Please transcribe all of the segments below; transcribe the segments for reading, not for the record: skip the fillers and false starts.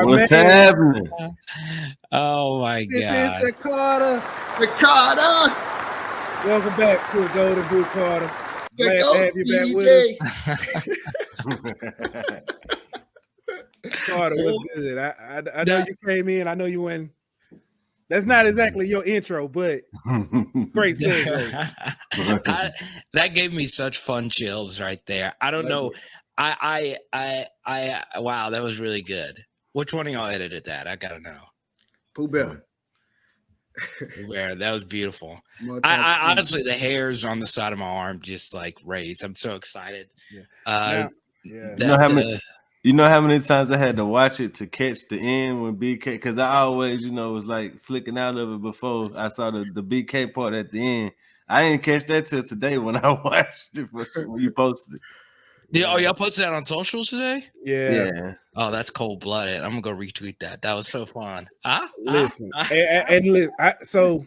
What's happening? Oh my This is God. the Carter. The Carter. Welcome back to the Golden Boot, Carter. The Glad to GOAT have you back with DJ. us. Carter, what's good? I know you came in. I know you went. That's not exactly your intro, but great segue. That gave me such fun chills right there. I don't know. Wow, that was really good. Which one of y'all edited that? I gotta know. Pooh Bear. Where that was beautiful. I honestly, the hairs on the side of my arm just like raised. I'm so excited. Yeah. You know how many times I had to watch it to catch the end when BK, because I always, was like flicking out of it before I saw the BK part at the end. I didn't catch that till today when I watched it when you posted it. Yeah. Oh, y'all posted that on socials today? Yeah. Oh, that's cold blooded. I'm gonna go retweet that. That was so fun. Listen, and so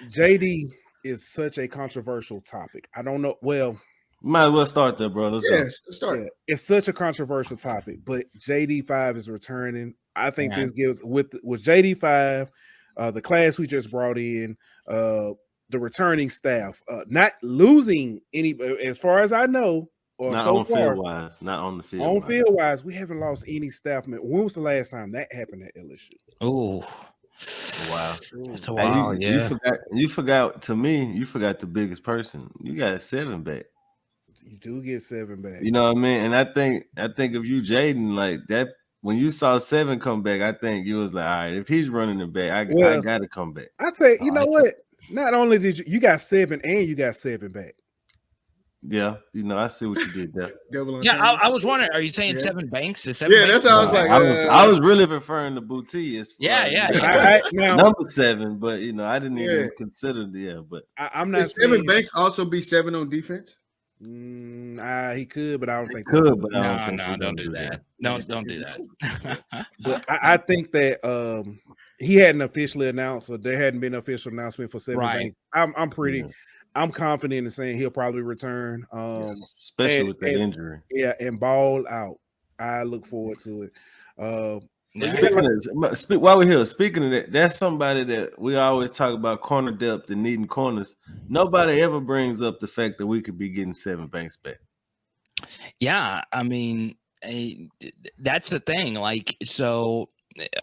JD is such a controversial topic. I don't know. Well, might as well start there, bro. Let's go. Start. Yeah, it's such a controversial topic, but JD5 is returning. I think this gives with JD5, the class we just brought in, the returning staff, not losing any, as far as I know, or not so on far, field wise, not on the field. On field wise, we haven't lost any staff member. When was the last time that happened at LSU? Oh, wow! It's a while. You forgot. To me, you forgot the biggest person. You got 7 back. You do get 7 back. You know what I mean? And I think of you, Jaden, like that. When you saw 7 come back, I think you was like, all right, if he's running it back, I got to come back. I tell you, know what? Not only did you got 7 and you got 7 back. Yeah, I see what you did there. Yeah, I was wondering, are you saying 7 banks? Is 7 yeah, banks? that's how I was like. I was really referring to Boutte as number 7, but I didn't even consider but I'm not. Does 7 banks also be 7 on defense? He could, but I don't think. Could, but no, don't do that. No, don't do that. But I think that he hadn't officially announced, or there hadn't been an official announcement for 7 banks. I'm confident in saying he'll probably return, especially with the injury. Yeah, and ball out. I look forward to it. While we're here, speaking of that, that's somebody that we always talk about corner depth and needing corners. Nobody ever brings up the fact that we could be getting 7 banks back. Yeah, I mean, that's the thing. Like, so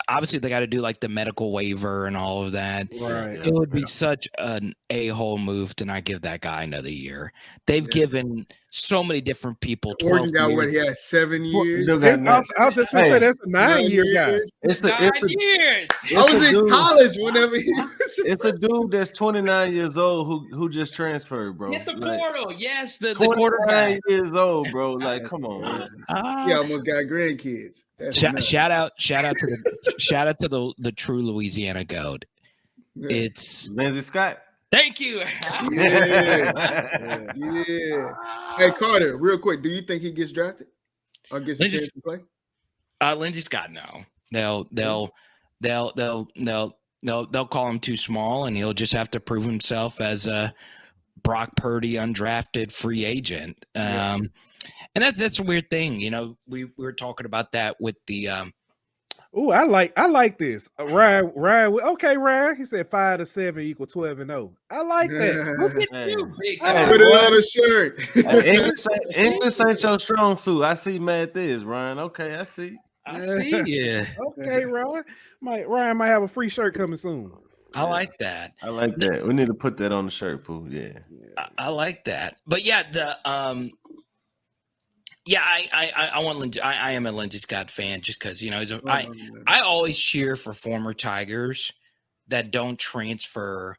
obviously they got to do like the medical waiver and all of that. Right. It would be such an a-hole move to not give that guy another year. They've given so many different people 12 Oregon got what he had 7 years. I was just gonna say that's a 9-year guy. It's 9 years. I was in college whenever he was. It's a dude that's 29 years old who just transferred, bro. Get the portal, yes, the 29 quarterback. years old, bro. Like, come on. He almost got grandkids. Shout out to the true Louisiana goat. Yeah. It's Lindsey Scott. Thank you. Yeah. Hey Carter, real quick, do you think he gets drafted or gets a chance to play? Lindsey Scott, no. They'll call him too small, and he'll just have to prove himself as a Brock Purdy undrafted free agent. And that's a weird thing, we were talking about that with the Oh, I like this. Ryan. Okay, Ryan. He said 5 to 7 equal 12 and 0. I like that. Look at you, big Put it on a shirt. English ain't your strong suit. I see math is, Ryan. Okay, I see. I see you. Okay, Ryan. Ryan might have a free shirt coming soon. I like that. I like that. We need to put that on the shirt, Pooh. Yeah. I like that. But yeah, I want Lindsey. I am a Lindsey Scott fan just because I always cheer for former Tigers that don't transfer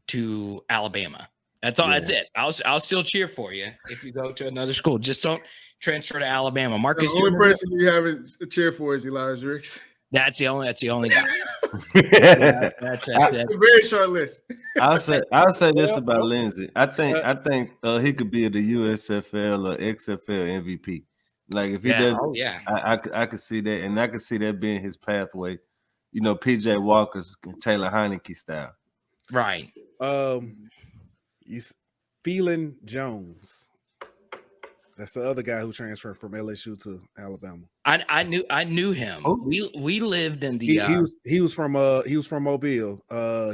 to Alabama. That's all. Yeah. That's it. I'll still cheer for you if you go to another school. Just don't transfer to Alabama. Marcus, the only person you haven't cheer for is Elijah Ricks. That's the only guy. That's a very short list. I'll say this about Lindsey. I think he could be the USFL or XFL MVP. Like if he does, I could see that, and I could see that being his pathway. PJ Walker's Taylor Heineke style. Right. You Phelan Jones. That's the other guy who transferred from LSU to Alabama. I knew him. Oh. We lived in the. He was from Mobile.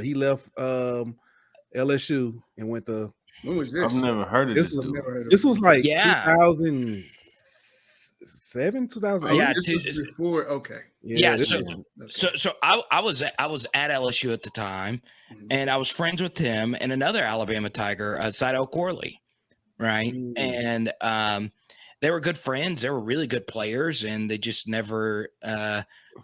He left LSU and went to. When was this? I've never heard of this. This was like 2007, 2008. Yeah, this was before. Okay. Yeah. So I was at LSU at the time, and I was friends with him and another Alabama Tiger, Sidel Corley, right? And they were good friends. They were really good players, and they just never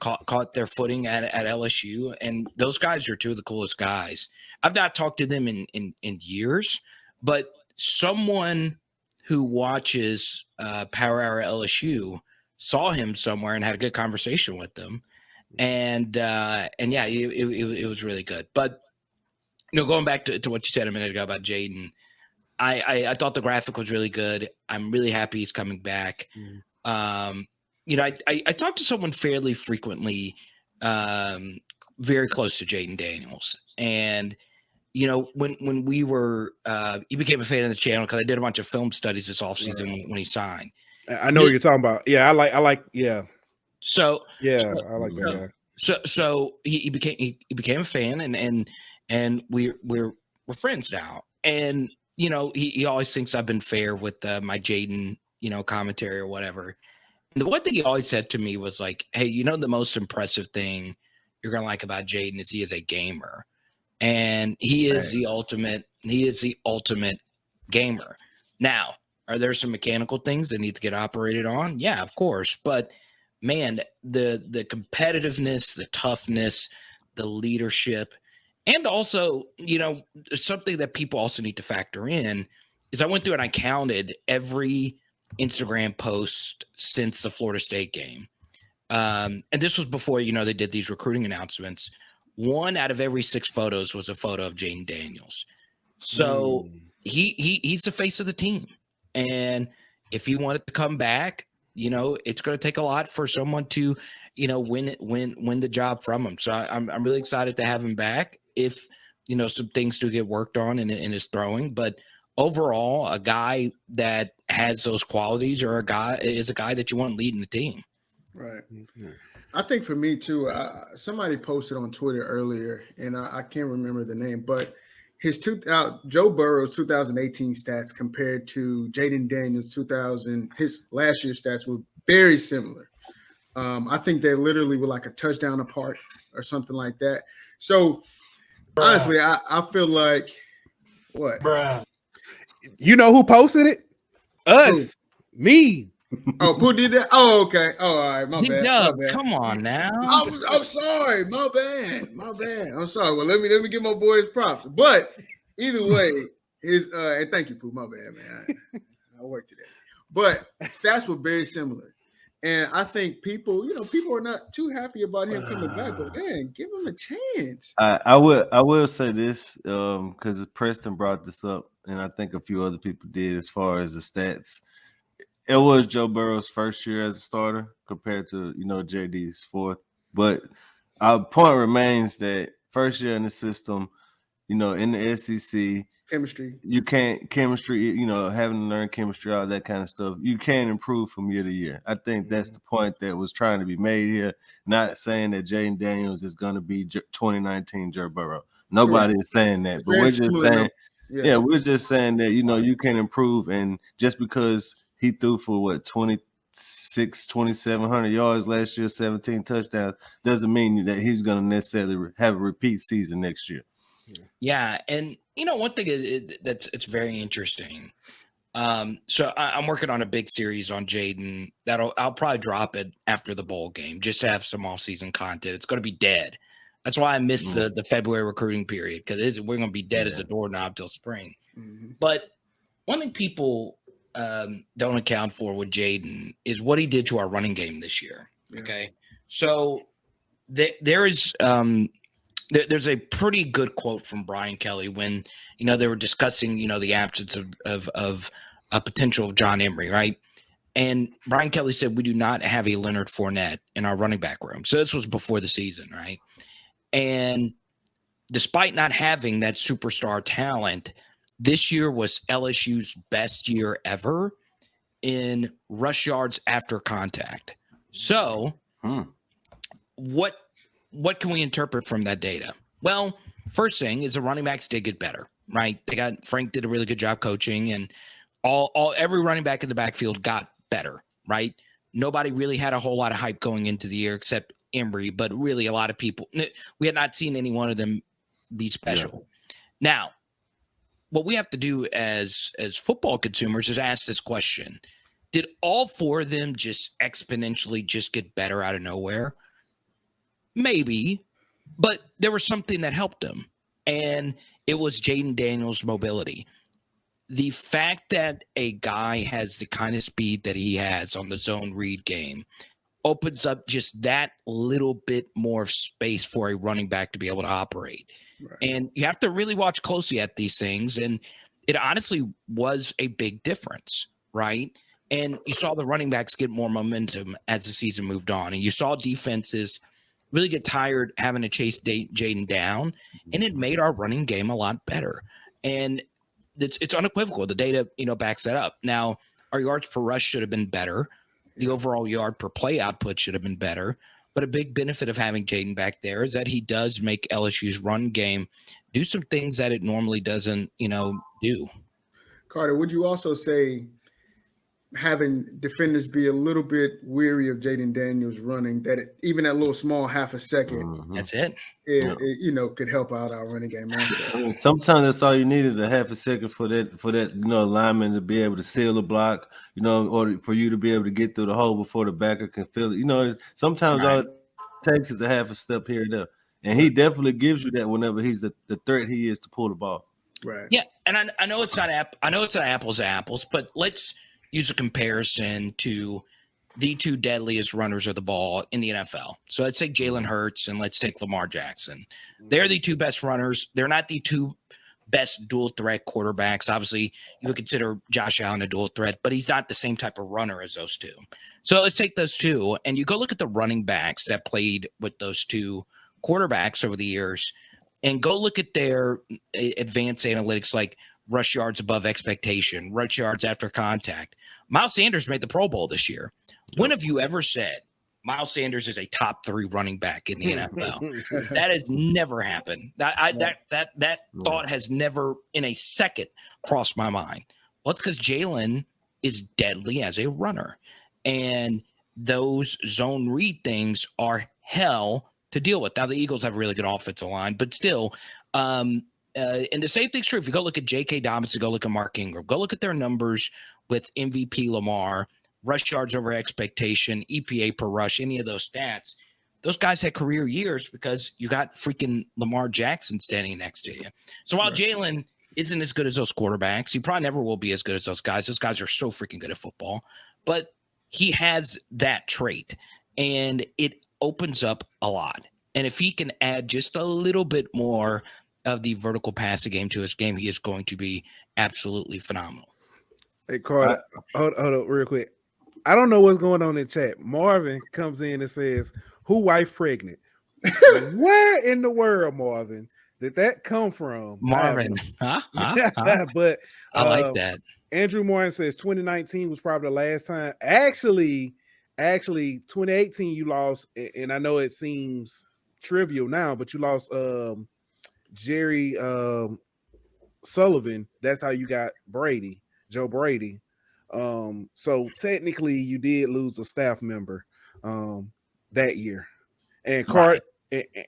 caught their footing at LSU. And those guys are two of the coolest guys. I've not talked to them in years, but someone who watches Power Hour LSU saw him somewhere and had a good conversation with them. And yeah, it was really good. But, going back to what you said a minute ago about Jaden, I thought the graphic was really good. I'm really happy he's coming back. I talk to someone fairly frequently, very close to Jaden Daniels. And, when we were, he became a fan of the channel because I did a bunch of film studies this offseason when he signed. I know what you're talking about. Yeah, I like. Yeah. So I like that guy. So he became a fan, and we're friends now. And he always thinks I've been fair with my Jaden commentary or whatever. And the one thing he always said to me was like, "Hey, the most impressive thing you're gonna like about Jaden is he is a gamer." And he is the ultimate. He is the ultimate gamer. Now, are there some mechanical things that need to get operated on? Yeah, of course. But man, the competitiveness, the toughness, the leadership, and also, something that people also need to factor in is I went through and I counted every Instagram post since the Florida State game, and this was before they did these recruiting announcements. 1 out of every 6 photos was a photo of Jaden Daniels. So he's the face of the team. And if he wanted to come back, it's going to take a lot for someone to, win the job from him. So I'm really excited to have him back if, some things do get worked on in his throwing. But overall, a guy that has those qualities is a guy that you want leading the team. Right. Mm-hmm. I think for me too, somebody posted on Twitter earlier, and I can't remember the name, but his Joe Burrow's 2018 stats compared to Jaden Daniels' his last year's stats were very similar. I think they literally were like a touchdown apart or something like that. So honestly, I feel like what? Bruh. You know who posted it? Us. Who? Me. Oh, who did that? Oh, okay. Oh, all right. My bad. Come on now. I'm sorry. My bad. I'm sorry. Well, let me give my boys props. But either way, and thank you, Pooh. My bad, man. I worked today. But stats were very similar. And I think people are not too happy about him coming back. But man, give him a chance. I will say this because Preston brought this up, and I think a few other people did as far as the stats. It was Joe Burrow's first year as a starter compared to, JD's fourth. But our point remains that first year in the system, in the SEC, chemistry, having to learn chemistry, all that kind of stuff. You can't improve from year to year. I think that's the point that was trying to be made here. Not saying that Jaden Daniels is going to be 2019 Joe Burrow. Nobody is saying that. But we're just saying, we're just saying that, you can improve. And just because he threw for 2,700 yards last year, 17 touchdowns, doesn't mean that he's going to necessarily have a repeat season next year. Yeah, and one thing it's very interesting. So I'm working on a big series on Jaden I'll probably drop it after the bowl game just to have some offseason content. It's going to be dead. That's why I missed the February recruiting period because we're going to be dead as a doorknob till spring. Mm-hmm. But one thing people don't account for with Jaden is what he did to our running game this year. Yeah. Okay. So there is there's a pretty good quote from Brian Kelly when, they were discussing, the absence of a potential of John Emery. Right. And Brian Kelly said, we do not have a Leonard Fournette in our running back room. So this was before the season. Right. And despite not having that superstar talent, this year was LSU's best year ever in rush yards after contact. So what can we interpret from that data? Well, first thing is the running backs did get better, right? Frank did a really good job coaching, and every running back in the backfield got better, right? Nobody really had a whole lot of hype going into the year except Emory, but really a lot of people, we had not seen any one of them be special. Yeah. Now, what we have to do as football consumers is ask this question. Did all four of them just exponentially just get better out of nowhere? Maybe, but there was something that helped them, and it was Jayden Daniels' mobility. The fact that a guy has the kind of speed that he has on the zone read game opens up just that little bit more space for a running back to be able to operate. Right. And you have to really watch closely at these things. And it honestly was a big difference, right? And you saw the running backs get more momentum as the season moved on. And you saw defenses really get tired having to chase Jayden down. And it made our running game a lot better. And it's unequivocal. The data, backs that up. Now, our yards per rush should have been better. The overall yard per play output should have been better. But a big benefit of having Jayden back there is that he does make LSU's run game do some things that it normally doesn't, do. Carter, would you also say having defenders be a little bit weary of Jayden Daniels running, that even that little small half a second, that's it. It could help out our running game. Sometimes that's all you need is a half a second for that lineman to be able to seal the block, or for you to be able to get through the hole before the backer can feel it. Sometimes all it takes is a half a step here and there, and he definitely gives you that whenever he's the threat he is to pull the ball. Right. Yeah, and I know it's not apples to apples, but let's use a comparison to the two deadliest runners of the ball in the NFL. So let's take Jalen Hurts and let's take Lamar Jackson. They're the two best runners. They're not the two best dual threat quarterbacks. Obviously, you would consider Josh Allen a dual threat, but he's not the same type of runner as those two. So let's take those two, and you go look at the running backs that played with those two quarterbacks over the years, and go look at their advanced analytics like rush yards above expectation, rush yards after contact. Miles Sanders made the Pro Bowl this year. When have you ever said Miles Sanders is a top 3 running back in the NFL? That has never happened. That thought has never in a second crossed my mind. Well, it's because Jalen is deadly as a runner. And those zone read things are hell to deal with. Now, the Eagles have a really good offensive line, but still, and the same thing's true. If you go look at J.K. Dobbins, go look at Mark Ingram, go look at their numbers with MVP Lamar, rush yards over expectation, EPA per rush, any of those stats. Those guys had career years because you got freaking Lamar Jackson standing next to you. So while Jalen isn't as good as those quarterbacks, he probably never will be as good as those guys. Those guys are so freaking good at football. But he has that trait, and it opens up a lot. And if he can add just a little bit more of the vertical passing game to his game, he is going to be absolutely phenomenal. Hey, Carter, hold up real quick. I don't know what's going on in chat. Marvin comes in and says, "Who wife pregnant?" Where in the world, Marvin, did that come from? Marvin, but I like that. Andrew Morgan says 2019 was probably the last time. Actually, 2018 you lost, and I know it seems trivial now, but you lost Jerry Sullivan. That's how you got Joe Brady. So technically you did lose a staff member that year. And Carter,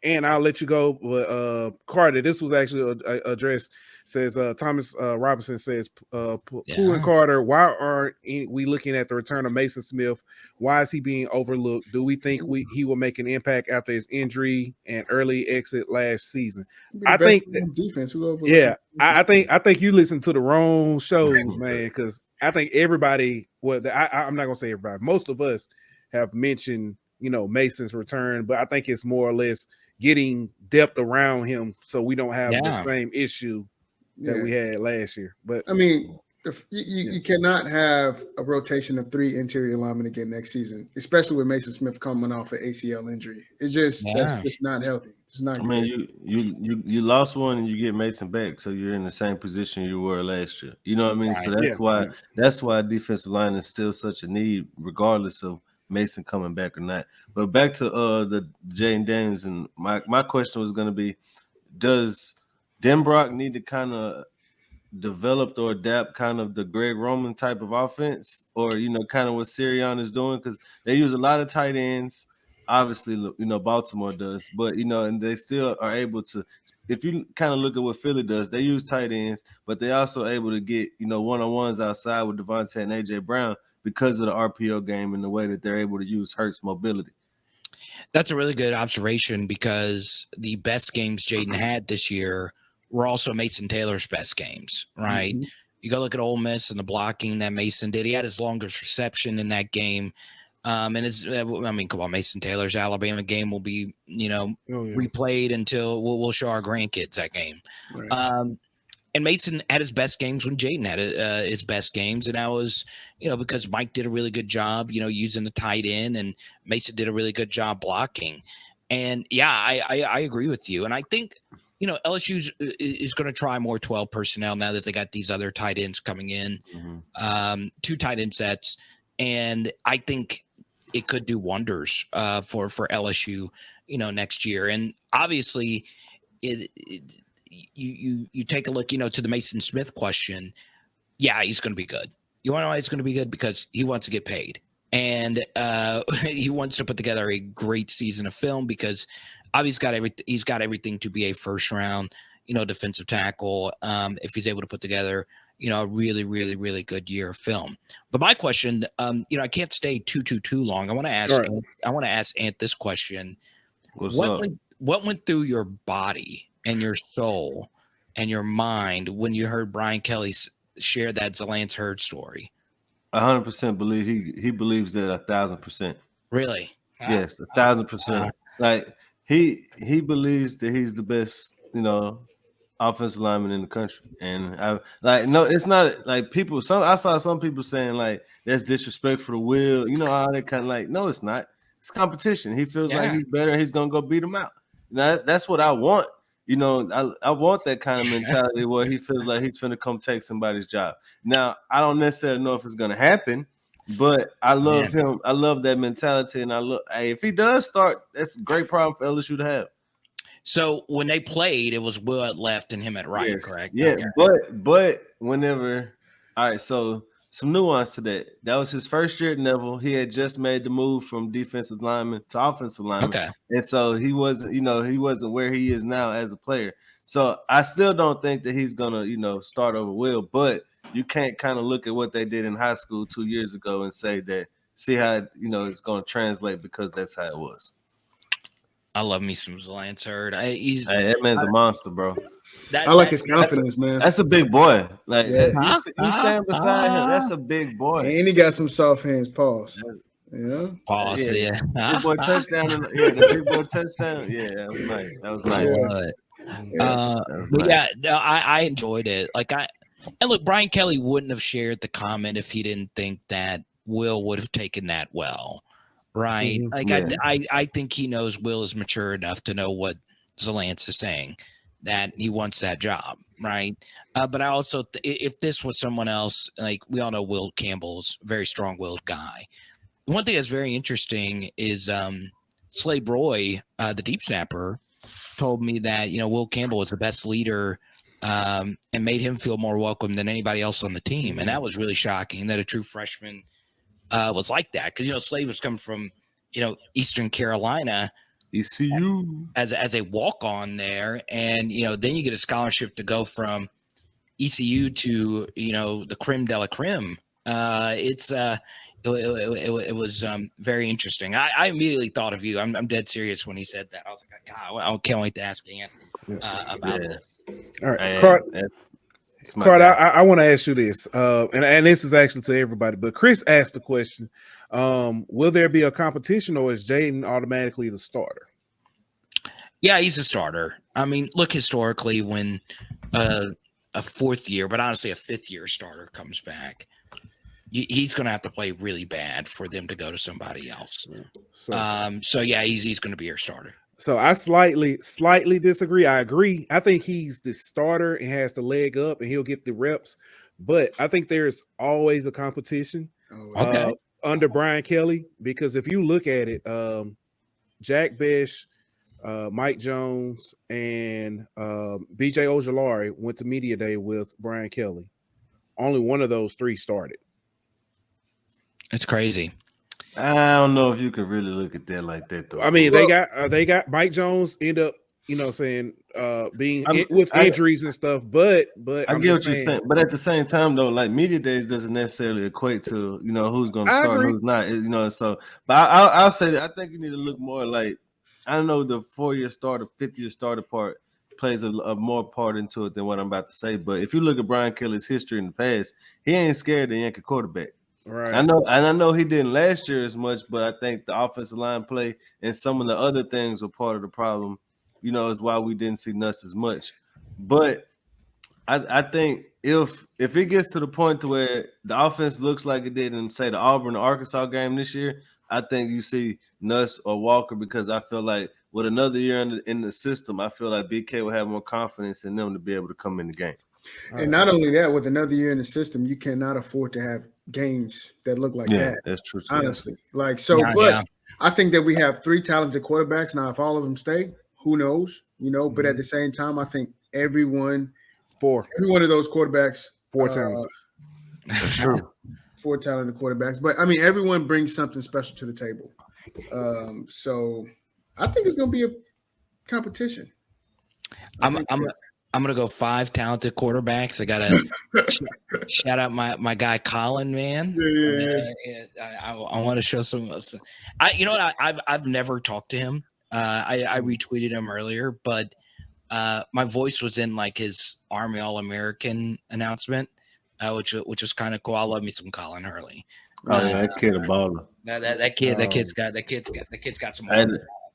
and I'll let you go, but Carter, this was actually addressed. Says Thomas Robinson says, Pooh and Carter, why aren't we looking at the return of Mason Smith? Why is he being overlooked? Do we think he will make an impact after his injury and early exit last season? I think defense. I think you listen to the wrong shows, man, because I think everybody, I'm not gonna say everybody, most of us have mentioned, Mason's return, but I think it's more or less getting depth around him so we don't have the same issue that we had last year. But I mean, You cannot have a rotation of 3 interior linemen again next season, especially with Mason Smith coming off an ACL injury. That's just not healthy. It's not. I mean, you lost one and you get Mason back, so you're in the same position you were last year. You know what I mean? Right. So that's why defensive line is still such a need, regardless of Mason coming back or not. But back to the Jayden Daniels, and my question was going to be, does Denbrock need to kind of develop or adapt kind of the Greg Roman type of offense, or kind of what Sirianni is doing, because they use a lot of tight ends. Obviously, Baltimore does, but and they still are able to. If you kind of look at what Philly does, they use tight ends, but they also able to get one-on-ones outside with Devontae and AJ Brown because of the RPO game and the way that they're able to use Hurts' mobility. That's a really good observation, because the best games Jayden had this year were also Mason Taylor's best games, right? Mm-hmm. You go look at Ole Miss and the blocking that Mason did. He had his longest reception in that game. Come on, Mason Taylor's Alabama game will be, replayed until we'll show our grandkids that game. Right. And Mason had his best games when Jayden had his best games. And that was, because Mike did a really good job, using the tight end, and Mason did a really good job blocking. And yeah, I agree with you. And I think, LSU is going to try more 12 personnel now that they got these other tight ends coming in, 2 tight end sets. And I think it could do wonders for LSU, next year. And obviously you take a look, to the Mason Smith question. Yeah, he's going to be good. You want to know why he's going to be good? Because he wants to get paid. And he wants to put together a great season of film, because obviously he's got everything to be a first round, defensive tackle. If he's able to put together, a really, really, really good year of film. But my question, I can't stay too long. I want to ask Ant this question. What went through your body and your soul and your mind when you heard Brian Kelly share that Zalance Heard story? 100% believe he believes that 1,000%. Really? Yes, 1,000%. Like he believes that he's the best, offensive lineman in the country. And it's not like people. I saw some people saying like that's disrespectful to Will. How they kind of like, no, it's not. It's competition. He feels like he's better. He's gonna go beat him out. That's what I want. I want that kind of mentality where he feels like he's finna come take somebody's job. Now, I don't necessarily know if it's gonna happen, but I love him. I love that mentality, and if he does start, that's a great problem for LSU to have. So when they played, it was Will at left and him at right, correct? Yeah, okay. But whenever, all right, so some nuance to that. That was his first year at Neville. He had just made the move from defensive lineman to offensive lineman. Okay. And so he wasn't where he is now as a player. So I still don't think that he's gonna, start over Will, but you can't kind of look at what they did in high school 2 years ago and see how it's gonna translate, because that's how it was. I love me some Zalance Heard. That man's a monster, bro. I like his confidence, man. That's a big boy. Like you stand beside him. That's a big boy, and he got some soft hands. Pause. Yeah. Pause. Yeah. Big boy touchdown. The big boy touchdown. Yeah, that was nice. That was nice. I enjoyed it. And look, Brian Kelly wouldn't have shared the comment if he didn't think that Will would have taken that well. Right. I think he knows Will is mature enough to know what Zalance is saying, that he wants that job. Right. But I also, if this was someone else, like we all know Will Campbell's a very strong-willed guy. One thing that's very interesting is Slade Roy, the deep snapper, told me that, Will Campbell was the best leader and made him feel more welcome than anybody else on the team. And that was really shocking that a true freshman was like that, because Slade was coming from Eastern Carolina, ECU, as a walk-on there, and then you get a scholarship to go from ECU to the creme de la creme. It was very interesting. I immediately thought of you. I'm dead serious when he said that. I was like, God, I can't wait to ask Ant about this. All right, Card, I want to ask you this, and this is actually to everybody, but Chris asked the question, will there be a competition, or is Jayden automatically the starter? Yeah, he's a starter. I mean, look historically when a fourth year, but honestly, a fifth year starter comes back, he's going to have to play really bad for them to go to somebody else. So yeah, he's going to be your starter. So I slightly disagree. I agree. I think he's the starter and has the leg up, and he'll get the reps. But I think there's always a competition under Brian Kelly, because if you look at it, Jack Bech, Mike Jones, and BJ Ojulari went to media day with Brian Kelly. Only one of those three started. It's crazy. I don't know if you could really look at that like that, though. I mean, they got Mike Jones end up, saying being with injuries and stuff. But I get what you're saying. But at the same time, though, like media days doesn't necessarily equate to who's going to start and who's not. So, but I'll say that I think you need to look more like, I don't know, the 4-year starter, 5th-year starter part plays a more part into it than what I'm about to say. But if you look at Brian Kelly's history in the past, he ain't scared the Yankee quarterback. Right. I know he didn't last year as much, but I think the offensive line play and some of the other things were part of the problem, is why we didn't see Nuss as much. But I think if it gets to the point to where the offense looks like it did in, say, the Auburn Arkansas game this year, I think you see Nuss or Walker, because I feel like with another year in the system, I feel like BK will have more confidence in them to be able to come in the game. And not only that, with another year in the system, you cannot afford to have games that look like that. That's true. Honestly, I think that we have 3 talented quarterbacks now. If all of them stay, who knows? But at the same time, I think every one of those quarterbacks, 4 talented. True. 4 talented quarterbacks, but I mean, everyone brings something special to the table. So I think it's going to be a competition. I'm gonna go 5 talented quarterbacks. I gotta shout out my guy Colin, man. I want to show some. I've never talked to him. I retweeted him earlier, but my voice was in like his Army All-American announcement, which was kind of cool. I love me some Colin Hurley. That kid a baller. That kid's got some.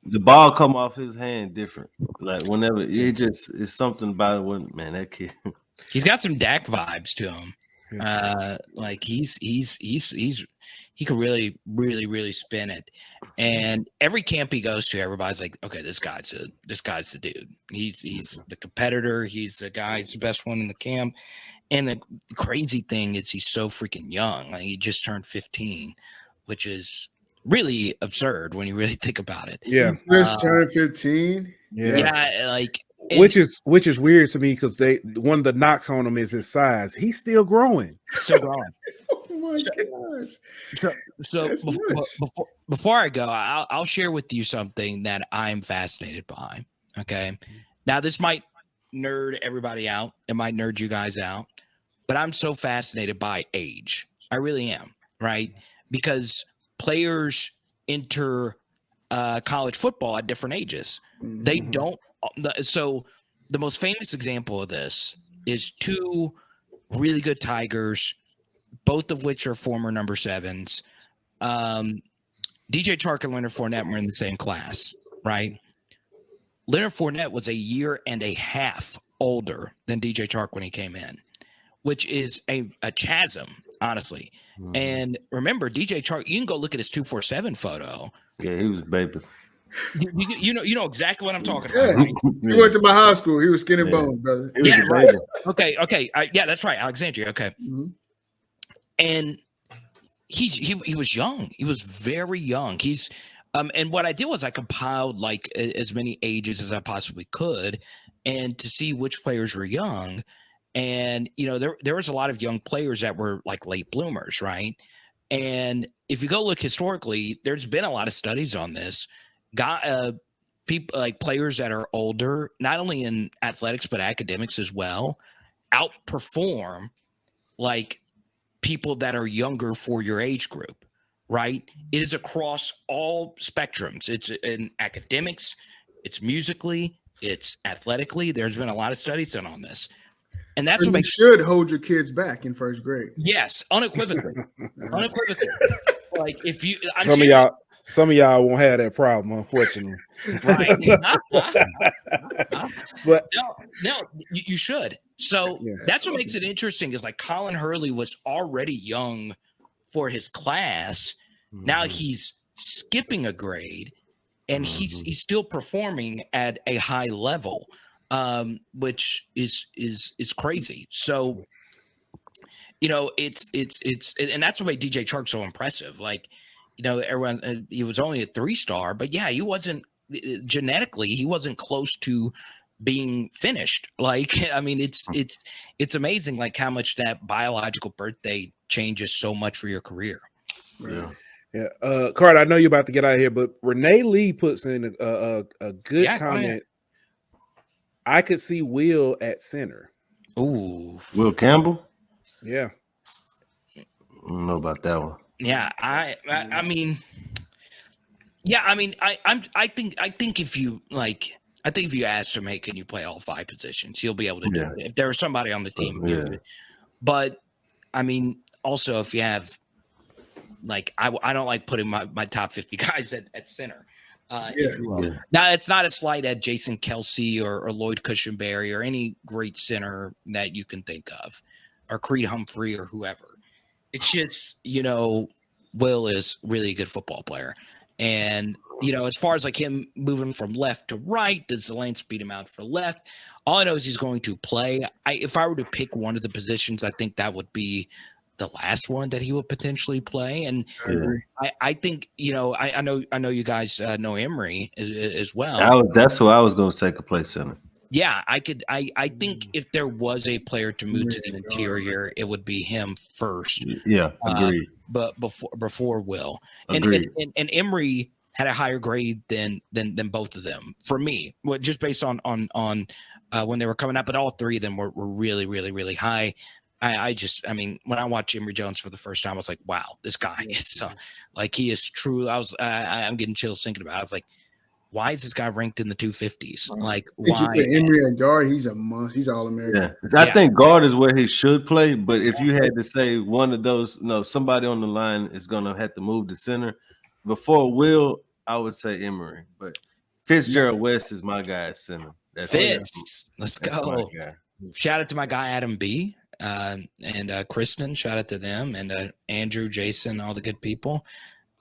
The ball come off his hand different. Like whenever it's something about it. When that kid, he's got some Dak vibes to him. Like he could really, really, really spin it. And every camp he goes to, everybody's like, okay, this guy's the dude. He's the competitor. He's the guy. He's the best one in the camp. And the crazy thing is, he's so freaking young. Like he just turned 15, which is really absurd when you really think about it. Yeah, just turned 15. Yeah, which is weird to me, because one of the knocks on him is his size. He's still growing. Oh my gosh! So before I go, I'll share with you something that I'm fascinated by. Okay, now this might nerd everybody out. It might nerd you guys out, but I'm so fascinated by age. I really am, right? Because players enter college football at different ages. Mm-hmm. They don't. So the most famous example of this is 2 really good Tigers, both of which are former number 7s. DJ Chark and Leonard Fournette were in the same class, right? Leonard Fournette was a year and a half older than DJ Chark when he came in, which is a chasm, honestly. Mm. And remember, DJ Chark, you can go look at his 247 photo. Yeah, he was baby. You know exactly what I'm talking about. Right? He went to my high school. He was skinny bones, brother. Yeah, right. Okay. Yeah, that's right. Alexandria. Okay. Mm-hmm. And he was young. He was very young. He's and what I did was I compiled like as many ages as I possibly could, and to see which players were young. And there was a lot of young players that were like late bloomers, right? And if you go look historically, there's been a lot of studies on this. People like players that are older, not only in athletics but academics as well, outperform like people that are younger for your age group, right? It is across all spectrums. It's in academics, it's musically, it's athletically. There's been a lot of studies done on this. And that's what you should hold your kids back in first grade. Yes, unequivocally. Like if you, Some of y'all won't have that problem, unfortunately. Right. But no, you should. So that's what makes it interesting is like Colin Hurley was already young for his class. Mm-hmm. Now he's skipping a grade and he's still performing at a high level, which is crazy. So, you know, it's and that's what made DJ Chark so impressive. Like, you know, everyone, he was only a 3-star, but yeah, he wasn't genetically, he wasn't close to being finished. Like, I mean, it's amazing, like how much that biological birthday changes so much for your career. Yeah. Carter, I know you're about to get out of here, but Renee Lee puts in a good comment. I could see Will at center. Ooh, Will Campbell. Yeah. I don't know about that one. Yeah, I mean, yeah, I mean, I think if you like, I think if you ask him, hey, can you play all 5 positions? He'll be able to do it. If there's somebody on the team, but I mean, also if you have, like, I don't like putting my top 50 guys at center. If you will. Now, it's not a slight at Jason Kelsey or Lloyd Cushenberry or any great center that you can think of, or Creed Humphrey or whoever. It's just, you know, Will is really a good football player. And, you know, as far as like him moving from left to right, does the lane speed him out for left? All I know is he's going to play. If I were to pick one of the positions, I think that would be the last one that he would potentially play. And I think, you know, I know you guys know Emery as well. That's who I was going to say could play center. Yeah, I think if there was a player to move to the interior, it would be him first. Yeah, agreed. But before Will. And Emery had a higher grade than both of them for me. Just based on when they were coming up, but all 3 of them were really, really, really high. I mean, when I watched Emory Jones for the first time, I was like, wow, this guy is like, he is true. I'm getting chills thinking about it. I was like, why is this guy ranked in the 250s? Like, why? Emery at guard, he's a monster. He's All-American. Yeah. I think guard is where he should play. But if you had to say one of those, somebody on the line is going to have to move to center. Before Will, I would say Emery. But Fitzgerald West is my guy at center. Let's go. Shout out to my guy, Adam B. And Kristen, shout out to them. And Andrew, Jason, all the good people.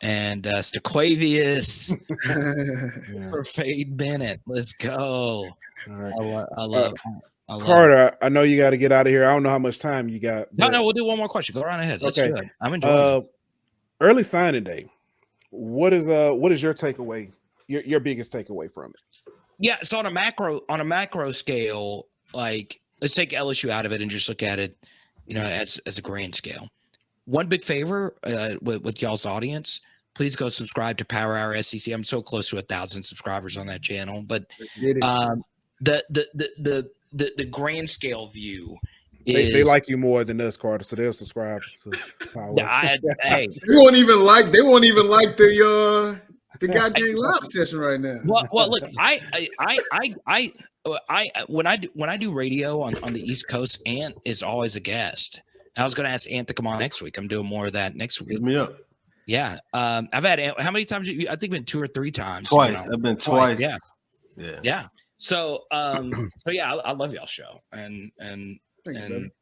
And Staquavius for Fade Bennett. Let's go. All right. I love Carter, I know you got to get out of here. I don't know how much time you got. No, we'll do one more question. Go right ahead. Let's do it. I'm enjoying it. Early signing day. What is your takeaway? Your biggest takeaway from it? Yeah, so on a macro scale, like let's take LSU out of it and just look at it, you know, as a grand scale. One big favor with y'all's audience, please go subscribe to Power Hour SEC. I'm so close to 1,000 subscribers on that channel, but the grand scale view is they like you more than us, Carter, so they'll subscribe to Power. Hey, they won't even like the goddamn live session right now. Well, look, when I do radio on the East Coast, Ant is always a guest. I was going to ask Ant to come on next week. I'm doing more of that next week. Hit me up. Yeah. I've had Ant, how many times? I think been 2 or 3 times. Twice. I've been twice. Yeah. So, yeah, I love y'all's show and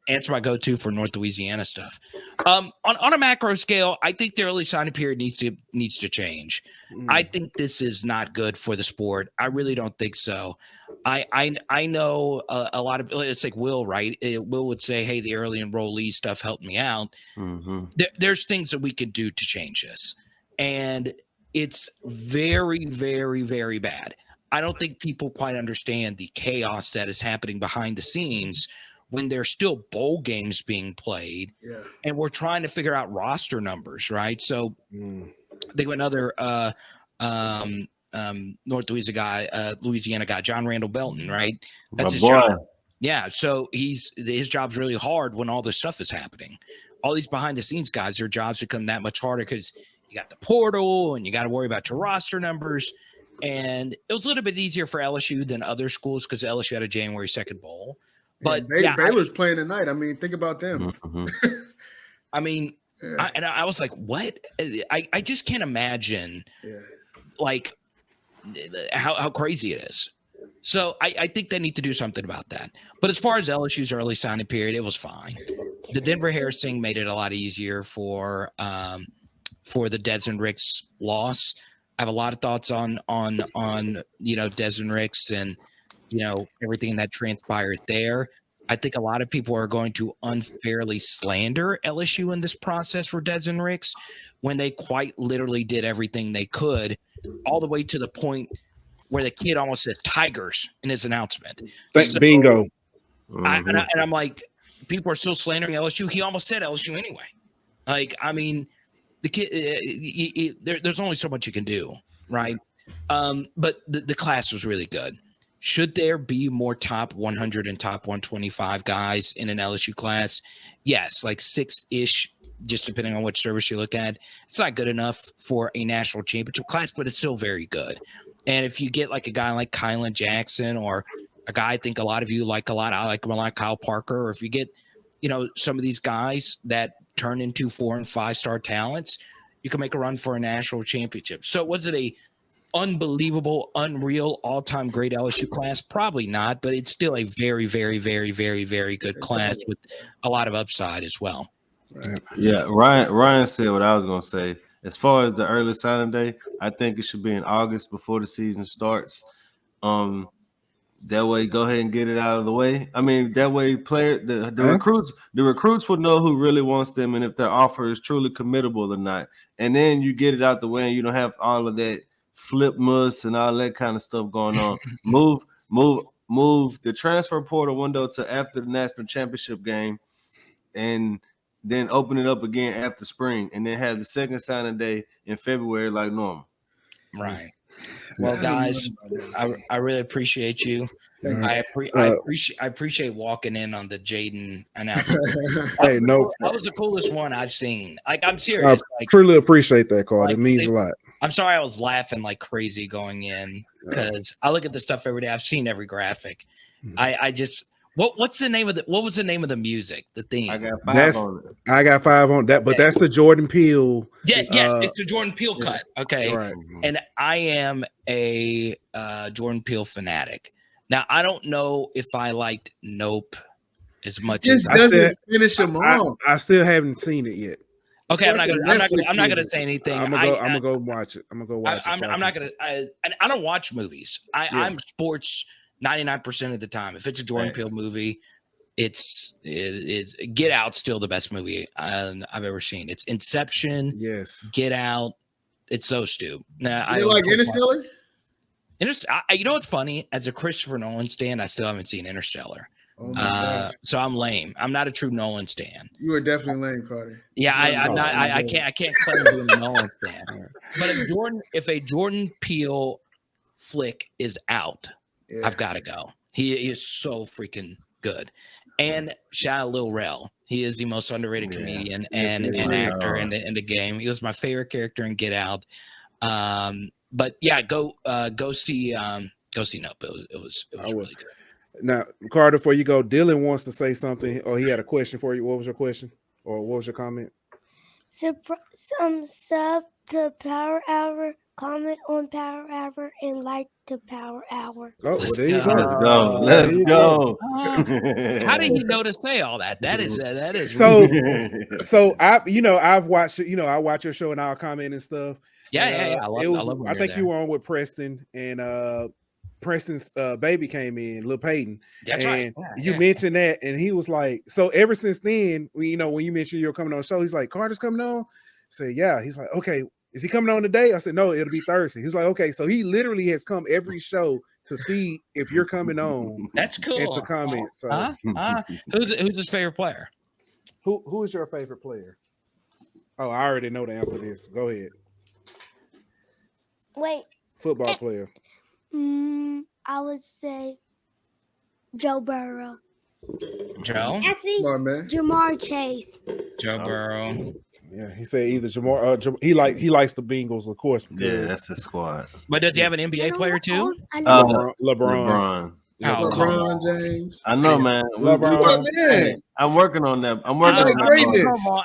Ant's my go-to for North Louisiana stuff. On a macro scale, I think the early signing period needs to change. I think this is not good for the sport. I really don't think so. I know a lot of, it's like Will, right? Will would say, hey, the early enrollee stuff helped me out. Mm-hmm. There's things that we can do to change this. And it's very, very, very bad. I don't think people quite understand the chaos that is happening behind the scenes when there's still bowl games being played and we're trying to figure out roster numbers, right? So I think another North Louisiana guy, John Randall Belton, right? That's his job. Yeah, so his job's really hard when all this stuff is happening. All these behind the scenes guys, their jobs become that much harder because you got the portal and you got to worry about your roster numbers. And it was a little bit easier for LSU than other schools because LSU had a January 2nd bowl. But Baylor's playing tonight. I mean, think about them. I mean, Yeah. I was like, what? I just can't imagine like how crazy it is. So I think they need to do something about that. But as far as LSU's early signing period, it was fine. The Denver Harris thing made it a lot easier for the Desmond Ricks loss. I have a lot of thoughts on Desmond Ricks and everything that transpired there. I think a lot of people are going to unfairly slander LSU in this process for Desmond Ricks when they quite literally did everything they could, all the way to the point where the kid almost says Tigers in his announcement. Bingo. And I'm like, people are still slandering LSU. He almost said LSU anyway. Like, I mean, the kid, there's only so much you can do, right? But the class was really good. Should there be more top 100 and top 125 guys in an LSU class? Yes, like 6-ish, just depending on which service you look at. It's not good enough for a national championship class, but it's still very good. And if you get like a guy like Kylan Jackson, or a guy I think a lot of you like a lot, I like him a lot, Kyle Parker, or if you get, some of these guys that turn into 4- and 5-star talents, you can make a run for a national championship. So was it a unbelievable, unreal, all-time great LSU class? Probably not, but it's still a very, very, very, very, very good class with a lot of upside as well. Yeah, Ryan said what I was going to say. As far as the early signing day, I think it should be in August before the season starts. That way, go ahead and get it out of the way. I mean, that way, the recruits will know who really wants them and if their offer is truly committable or not. And then you get it out the way, and you don't have all of that flip muss and all that kind of stuff going on. Move the transfer portal window to after the national championship game, and then open it up again after spring, and then have the second signing day in February like normal. Right. Well, guys, I really appreciate you. I appreciate walking in on the Jaden announcement. Hey, no, that was the coolest one I've seen. Like, I'm serious. I truly appreciate that, Carl. It means a lot. I'm sorry I was laughing like crazy going in because I look at this stuff every day. I've seen every graphic. I just what's the name of what was the name of the music? The theme. I got 5 on it. I got 5 on that, but that's the Jordan Peele. Yes, it's the Jordan Peele cut. Okay. Right. And I am a Jordan Peele fanatic. Now, I don't know if I liked Nope as much as finish them off. I still haven't seen it yet. Okay, I'm not gonna say anything. I'm gonna go watch it. I'm not gonna. I don't watch movies. I'm sports 99% of the time. If it's a Jordan Peele movie, it's Get Out's still the best movie I've ever seen. It's Inception. Yes. Get Out. It's so stupid. Now, you like Interstellar? You know what's funny? As a Christopher Nolan stan, I still haven't seen Interstellar. Oh so I'm lame. I'm not a true Nolan stan. You are definitely lame, Carter. Yeah, I'm not. I can't claim being a Nolan stan. But if a Jordan Peele flick is out, I've got to go. He is so freaking good. And shout out Lil Rel. He is the most underrated comedian and actor in the game. He was my favorite character in Get Out. But yeah, go see Nope. It was really good. Now, Carter, before you go, Dylan wants to say something, or he had a question for you. What was your question, or what was your comment? Some sub to Power Hour, comment on Power Hour, and like to Power Hour. Oh, well, there you go. Let's go. How did he know to say all that? That is so. So I've watched. I watch your show and I'll comment and stuff. Yeah. I think you were on with Preston, and Preston's baby came in, Lil Peyton. That's and right. You mentioned that, and he was like, so ever since then, when you mentioned you're coming on the show, he's like, Carter's coming on? I said, yeah. He's like, okay, is he coming on today? I said, no, it'll be Thursday. He's like, okay, so he literally has come every show to see if you're coming on. That's cool. And to comment. So who's his favorite player? Who is your favorite player? Oh, I already know the answer to this. Go ahead. Wait. Football player. I would say Joe Burrow. Joe? Jamar Chase. Joe Burrow. Yeah, he said either Jamar. He likes the Bengals, of course. Yeah, that's the squad. But does he have an NBA player too? LeBron. LeBron James. I know, man. I'm working on that. I'm working on that.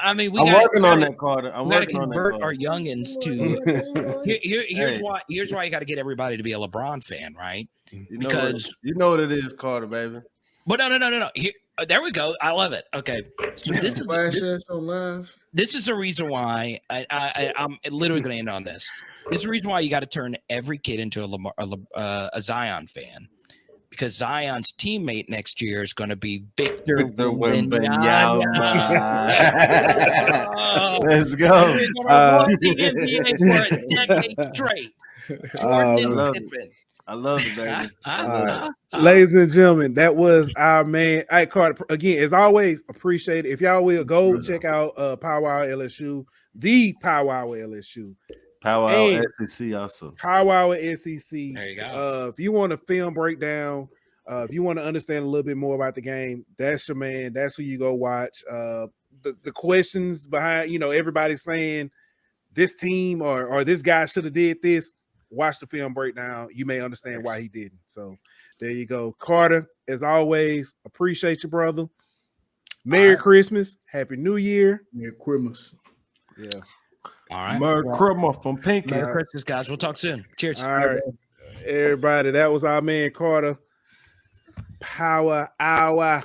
I mean, I'm working on that, Carter. I'm working on that. Convert our youngins to. Here's why you got to get everybody to be a LeBron fan, right? Because you know what it is, Carter, baby. But no. Here, there we go. I love it. Okay, so this is the reason why I'm literally going to end on this. This is the reason why you got to turn every kid into a Zion fan, because Zion's teammate next year is going to be Victor Wembanyama. Let's go. The NBA for a decade straight. I love it, baby. Ladies and gentlemen, that was our man. All right, Carter. Again, as always, appreciate it. If y'all will go check out Powwow LSU, the Powwow LSU. Powwow SEC also. Powwow SEC. There you go. If you want a film breakdown, if you want to understand a little bit more about the game, that's your man. That's who you go watch. The questions behind, everybody's saying this team or this guy should have did this. Watch the film breakdown. You may understand why he didn't. So there you go. Carter, as always, appreciate you, brother. Merry Christmas. Happy New Year. Merry Christmas. Yeah. All right. Merry Christmas from Pinky. Merry Christmas, guys. We'll talk soon. Cheers. All right. Everybody, that was our man Carter. Power Hour.